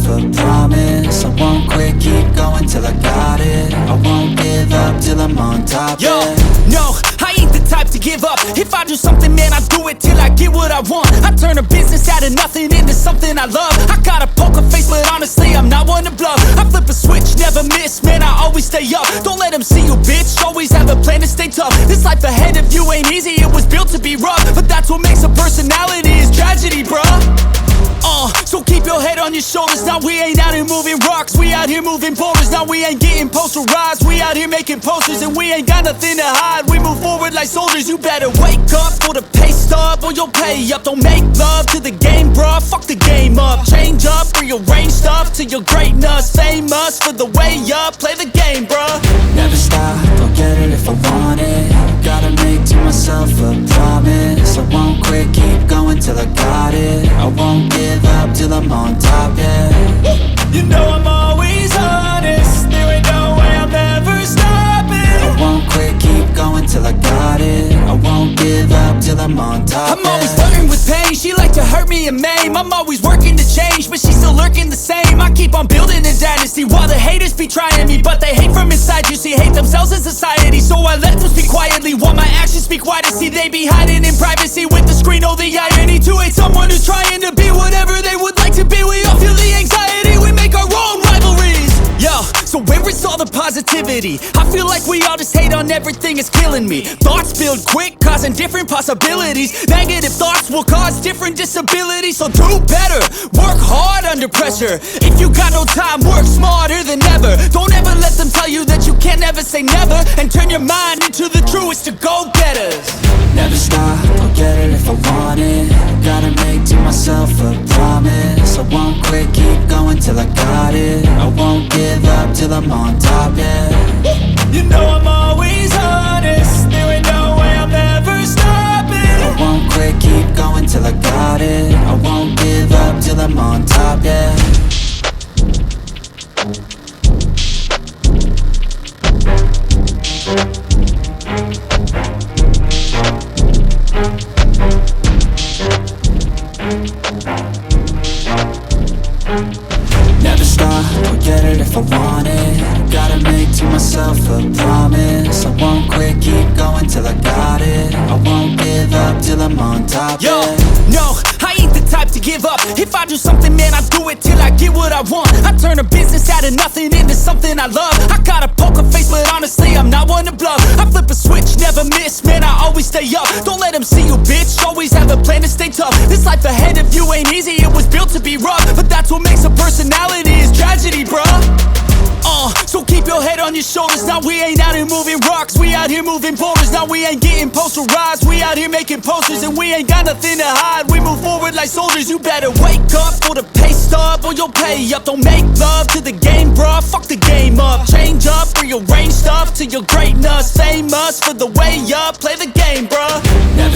a promise. I won't quit, keep going till I got it. I won't give up till I'm on top. Yo, no, I ain't the type to give up. If I do something, man, I do it till I get what I want. I turn a business out of nothing into something I love. I got a poker face, but honestly, I'm not one to bluff. I flip a switch, never miss, man, I always stay up. Don't let them see you, bitch, always have a plan to stay tough. This life ahead of you ain't easy, it was built to be rough. But that's what makes a personality, is tragedy, bruh. So keep your head on your shoulders. Now we ain't out here moving rocks, we out here moving boulders. Now we ain't getting posterized, we out here making posters. And we ain't got nothing to hide, we move forward like soldiers. You better wake up for the pay stub, or you'll pay up. Don't make love to the game, bruh, fuck the game up. Change up, rearrange stuff to your greatness. Famous for the way up, play the game, bruh. Never stop, I'll get it if I want it. Gotta make to myself a promise. I won't quit, keep going till I got it. I won't give up till I'm on top, yeah. You know I'm always honest, there ain't no way I'm ever stopping. I won't quit, keep going till I got it. I won't give up till I'm on top, I'm always flirting with pain, she like to hurt me and maim. I'm always working to change, but she's still lurking the same. I keep on building a dynasty while the haters be trying me. But they hate from inside, you see, hate themselves in society. So I let them speak quietly while my actions speak wider. See, they be hiding in privacy with the screen, oh the irony. To hate someone who's trying to be whatever they would like to be. We all feel the anxiety, we make our own rivalries. Yo, so where is all the positivity? I feel like we all just hate on everything, it's killing me. Thoughts build quick, causing different possibilities. Negative thoughts will cause different disabilities. So do better, work hard under pressure. If you got no time, work smarter than ever. Don't ever let them tell you that you can't ever say never. And turn your mind into the truest of go-getters. Never stop, I'll get it if I want it. Gotta make to myself a promise. I won't quit, keep going till I got it. I won't give up till I'm on top, yeah. You know I'm always honest, there ain't no way I'm ever stopping. I won't quit, keep going till I got it. I won't give up till I'm on top, yeah. Never stop, I'll get it if I want it. Gotta make to myself a promise. I won't quit, keep going till I got it. I won't give up till I'm on top, Yo, yeah. no, I ain't the type to give up. If I do something, man, I do it till I get what I want. I turn a business out of nothing into something I love. I got a poker face, but honestly, I'm not one to bluff. I flip a switch, never miss, man, I always stay up. Don't let them see you, bitch, always have a plan to stay tough. This life ahead of you ain't easy, it was built to be rough. But that's what makes a personality, is tragedy, bruh. So keep your head on your shoulders. Now we ain't out here moving rocks, we out here moving boulders. Now we ain't getting posterized, we out here making posters. And we ain't got nothing to hide, we move forward like soldiers. You better wake up for the pay stub, or you'll pay up. Don't make love to the game, bruh, fuck the game up. Change up, rearrange stuff to your greatness. Famous for the way up, play the game, bruh. Never